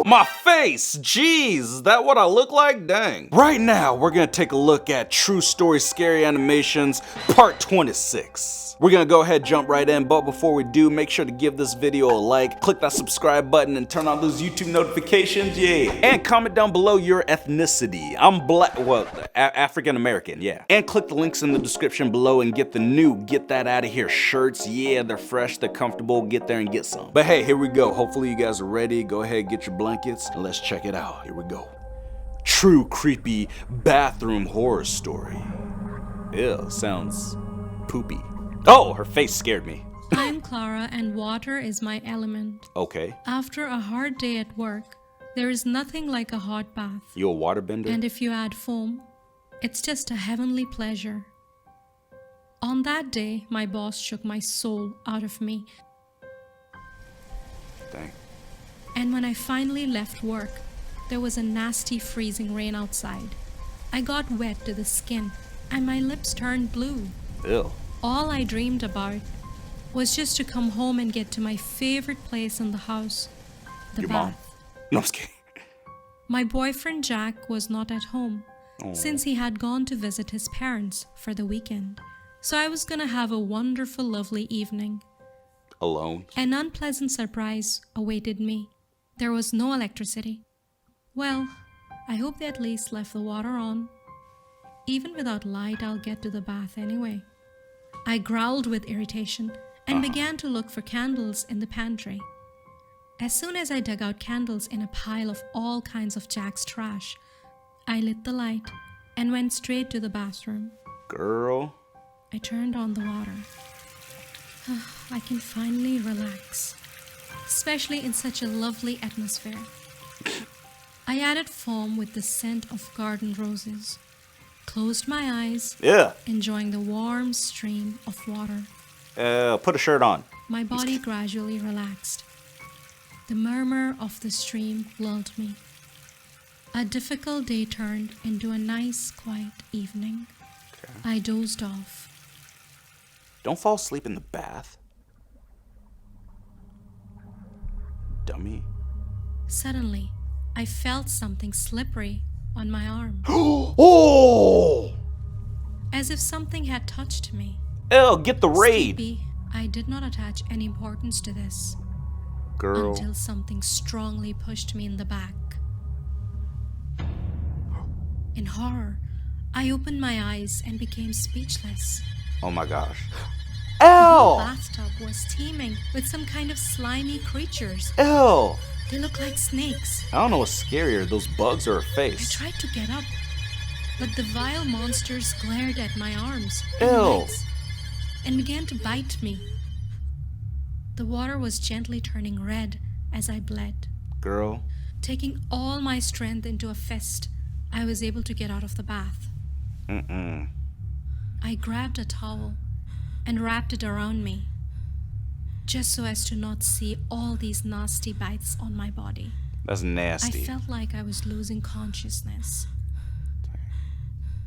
My face! Jeez, is that what I look like? Dang. Right now, we're gonna take a look at True Story Scary Animations Part 26. We're gonna go ahead, jump right in, but before we do, make sure to give this video a like, click that subscribe button, and turn on those YouTube notifications, yeah. And comment down below your ethnicity. I'm black, well, African American, yeah. And click the links in the description below and get the new Get That Outta Here shirts. Yeah, they're fresh, they're comfortable, get there and get some. But hey, here we go. Hopefully you guys are ready. Go ahead, get your blankets, and let's check it out. Here we go. True creepy bathroom horror story. Ew, sounds poopy. Oh, her face scared me. I'm Clara and water is my element. Okay. After a hard day at work, there is nothing like a hot bath. You a waterbender? And if you add foam, it's just a heavenly pleasure. On that day, my boss shook my soul out of me. Dang. And when I finally left work, there was a nasty freezing rain outside. I got wet to the skin and my lips turned blue. Ew. All I dreamed about was just to come home and get to my favorite place in the house, the Your bath. mom? No, I'm just kidding. My boyfriend Jack was not at home since he had gone to visit his parents for the weekend. So I was gonna have a wonderful, lovely evening. Alone? An unpleasant surprise awaited me. There was no electricity. Well, I hope they at least left the water on. Even without light, I'll get to the bath anyway. I growled with irritation and began to look for candles in the pantry. As soon as I dug out candles in a pile of all kinds of Jack's trash, I lit the light and went straight to the bathroom. Girl. I turned on the water. I can finally relax, especially in such a lovely atmosphere. I added foam with the scent of garden roses, closed my eyes, enjoying the warm stream of water. Put a shirt on. My body gradually relaxed. The murmur of the stream lulled me. A difficult day turned into a nice, quiet evening. Okay. I dozed off. Don't fall asleep in the bath. Dummy. Suddenly, I felt something slippery on my arm. Oh! As if something had touched me. Ew, get the raid. Sleepy, I did not attach any importance to this. Girl. Until something strongly pushed me in the back. In horror, I opened my eyes and became speechless. Oh my gosh. The Ew! bathtub was teeming with some kind of slimy creatures. Ew! They looked like snakes. I don't know what's scarier, those bugs or a I face. tried to get up, but the vile monsters glared at my arms Ew. and legs and began to bite me. The water was gently turning red as I bled. Girl. Taking all my strength into a fist, I was able to get out of the bath. I grabbed a towel and wrapped it around me, just so as to not see all these nasty bites on my body. That's nasty. I felt like I was losing consciousness.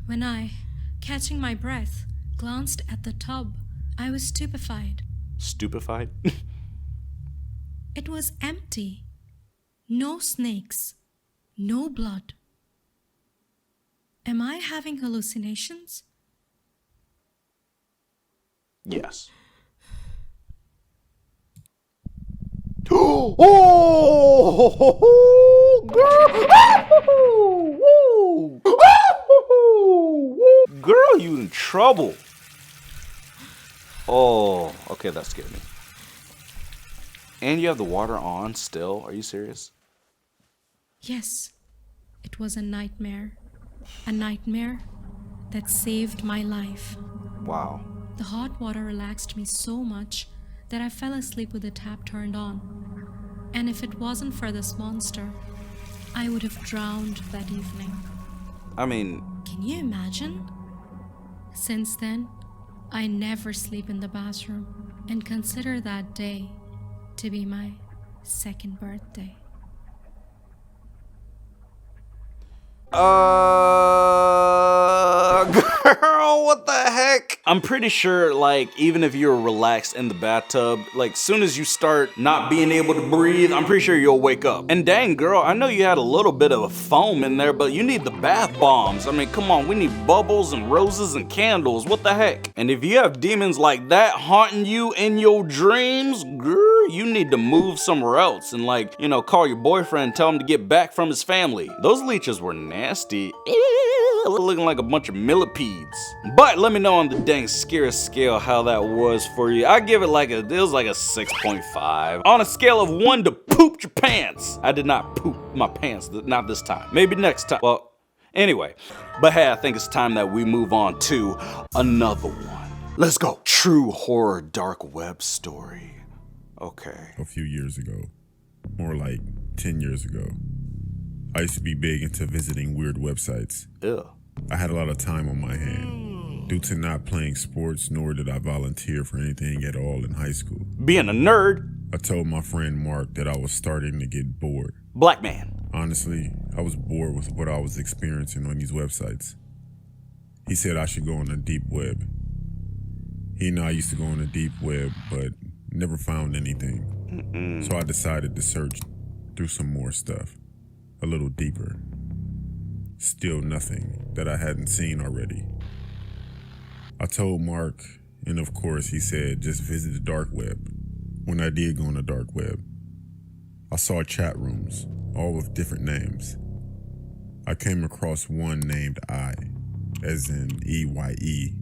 When I, catching my breath, glanced at the tub, I was stupefied. Stupefied? It was empty. No snakes. No blood. Am I having hallucinations? Yes. Oh, girl. Girl, you in trouble. Oh, okay, that scared me. And you have the water on still? Are you serious? Yes, it was a nightmare. A nightmare that saved my life. Wow. The hot water relaxed me so much that I fell asleep with the tap turned on. And if it wasn't for this monster, I would have drowned that evening. I mean... Can you imagine? Since then, I never sleep in the bathroom and consider that day to be my second birthday. Girl, what the heck? I'm pretty sure, like, even if you're relaxed in the bathtub, like, soon as you start not being able to breathe, I'm pretty sure you'll wake up. And dang, girl, I know you had a little bit of a foam in there, but you need the bath bombs. I mean, come on, we need bubbles and roses and candles. What the heck? And if you have demons like that haunting you in your dreams, girl, you need to move somewhere else and, like, you know, call your boyfriend and tell him to get back from his family. Those leeches were nasty. Looking like a bunch of millipedes. But let me know on the dang scary scale how that was for you. I give it like it was like a 6.5. On a scale of 1 to poop your pants. I did not poop my pants, not this time. Maybe next time. Well, anyway. But hey, I think it's time that we move on to another one. Let's go. True horror dark web story. Okay. A few years ago, more like 10 years ago, I used to be big into visiting weird websites. Ew. I had a lot of time on my hand. Due to not playing sports, nor did I volunteer for anything at all in high school. Being a nerd. I told my friend Mark that I was starting to get bored. Black man. Honestly, I was bored with what I was experiencing on these websites. He said I should go on the deep web. He and I used to go on the deep web, but never found anything. So I decided to search through some more stuff. A little deeper. Still nothing that I hadn't seen already. I told Mark, and of course he said just visit the dark web. When I did go on the dark web, I saw chat rooms, all with different names. I came across one named I, as in EYE.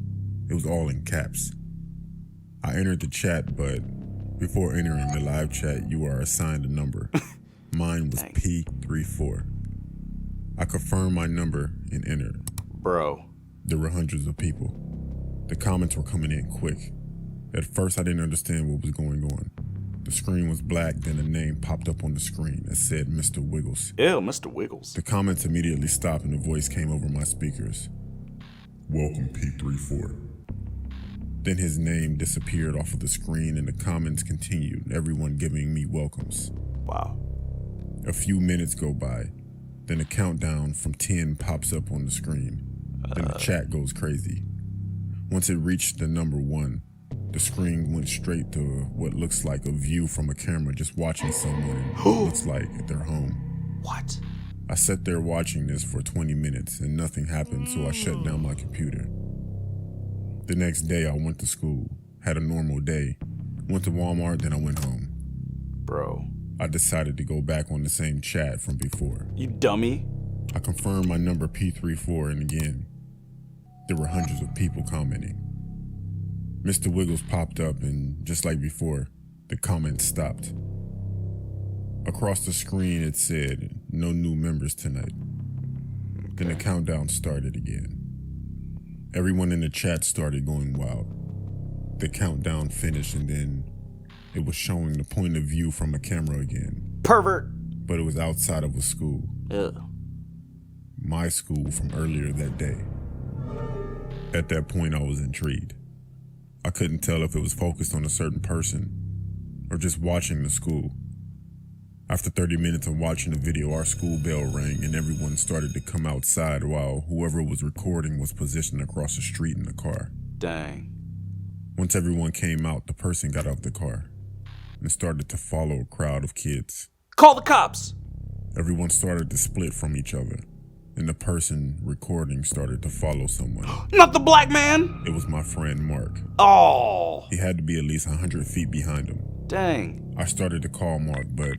It was all in caps. I entered the chat, but before entering the live chat, you are assigned a number. Mine was P34. I confirmed my number and entered. Bro. There were hundreds of people. The comments were coming in quick. At first, I didn't understand what was going on. The screen was black, then a name popped up on the screen that said Mr. Wiggles. Ew, Mr. Wiggles. The comments immediately stopped and a voice came over my speakers. Welcome, P34. Then his name disappeared off of the screen and the comments continued, everyone giving me welcomes. Wow. A few minutes go by, then a countdown from 10 pops up on the screen. Then the chat goes crazy. Once it reached the number 1, the screen went straight to what looks like a view from a camera just watching someone who looks like at their home. What? I sat there watching this for 20 minutes and nothing happened, so I shut down my computer. The next day I went to school, had a normal day, went to Walmart, then I went home. Bro. I decided to go back on the same chat from before. You dummy. I confirmed my number P34 and again, there were hundreds of people commenting. Mr. Wiggles popped up and just like before, the comments stopped. Across the screen it said, no new members tonight. Then the countdown started again. Everyone in the chat started going wild. The countdown finished and then it was showing the point of view from a camera again. Pervert. But it was outside of a school. Ugh. My school from earlier that day. At that point, I was intrigued. I couldn't tell if it was focused on a certain person or just watching the school. After 30 minutes of watching the video, our school bell rang and everyone started to come outside while whoever was recording was positioned across the street in the car. Dang. Once everyone came out, the person got out of the car and started to follow a crowd of kids. Call the cops. Everyone started to split from each other, and the person recording started to follow someone. Not the black man. It was my friend Mark. Oh. He had to be at least 100 feet behind him. Dang. I started to call Mark, but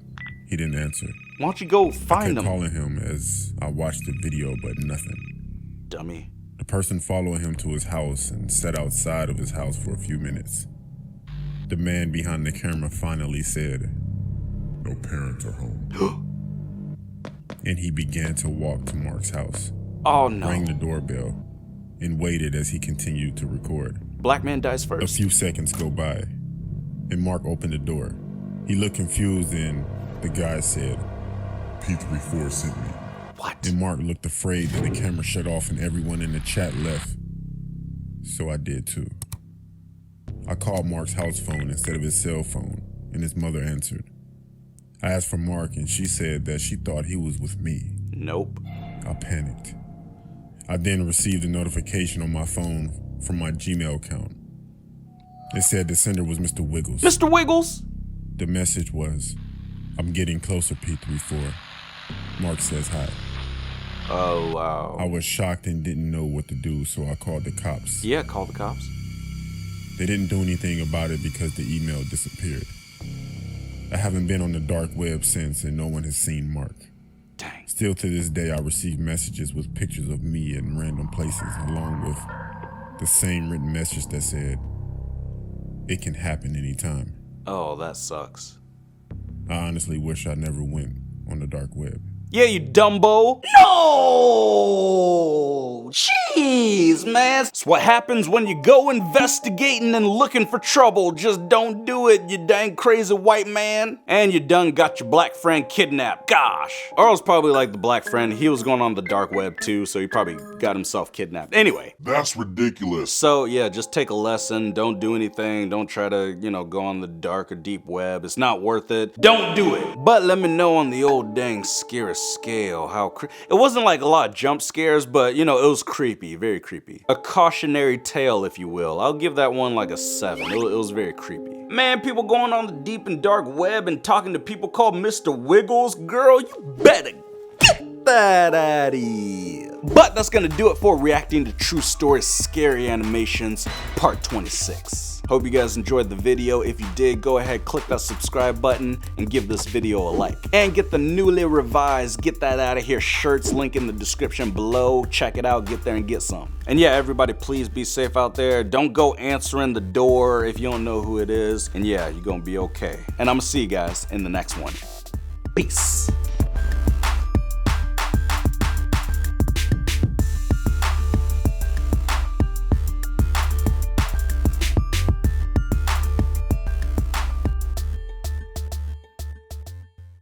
he didn't answer. Why don't you go I find kept him? calling him as I watched the video, but nothing. Dummy. The person followed him to his house and sat outside of his house for a few minutes. The man behind the camera finally said, "No parents are home." And he began to walk to Mark's house. Oh no. Rang the doorbell and waited as he continued to record. Black man dies A first. few seconds go by and Mark opened the door. He looked confused and the guy said, "P34 sent me." What? And Mark looked afraid that the camera shut off and everyone in the chat left. So I did too. I called Mark's house phone instead of his cell phone and his mother answered. I asked for Mark and she said that she thought he was with me. Nope. I panicked. I then received a notification on my phone from my Gmail account. It said the sender was Mr. Wiggles. Mr. Wiggles? The message was, "I'm getting closer, P34. Mark says hi." Oh, wow. I was shocked and didn't know what to do, so I called the cops. Yeah, call the cops. They didn't do anything about it because the email disappeared. I haven't been on the dark web since, and no one has seen Mark. Dang. Still to this day, I receive messages with pictures of me in random places, along with the same written message that said, "It can happen anytime." Oh, that sucks. I honestly wish I never went on the dark web. Yeah, you dumbo. No! Jeez, man. It's what happens when you go investigating and looking for trouble. Just don't do it, you dang crazy white man. And you done got your black friend kidnapped. Gosh. Earl's probably like the black friend. He was going on the dark web too, so he probably got himself kidnapped. Anyway. That's ridiculous. So yeah, just take a lesson. Don't do anything. Don't try to, go on the dark or deep web. It's not worth it. Don't do it. But let me know on the old dang scary scale how it wasn't like a lot of jump scares, but it was creepy, very creepy. A cautionary tale, if you will. I'll give that one like a 7. It was very creepy. Man, people going on the deep and dark web and talking to people called Mr. Wiggles, girl, you better get that out of here. But that's gonna do it for reacting to True Story Scary Animations Part 26. Hope you guys enjoyed the video. If you did, go ahead, click that subscribe button and give this video a like. And get the newly revised Get That Out of Here shirts, link in the description below. Check it out, get there and get some. And yeah, everybody please be safe out there. Don't go answering the door if you don't know who it is. And yeah, you're gonna be okay. And I'm gonna see you guys in the next one. Peace.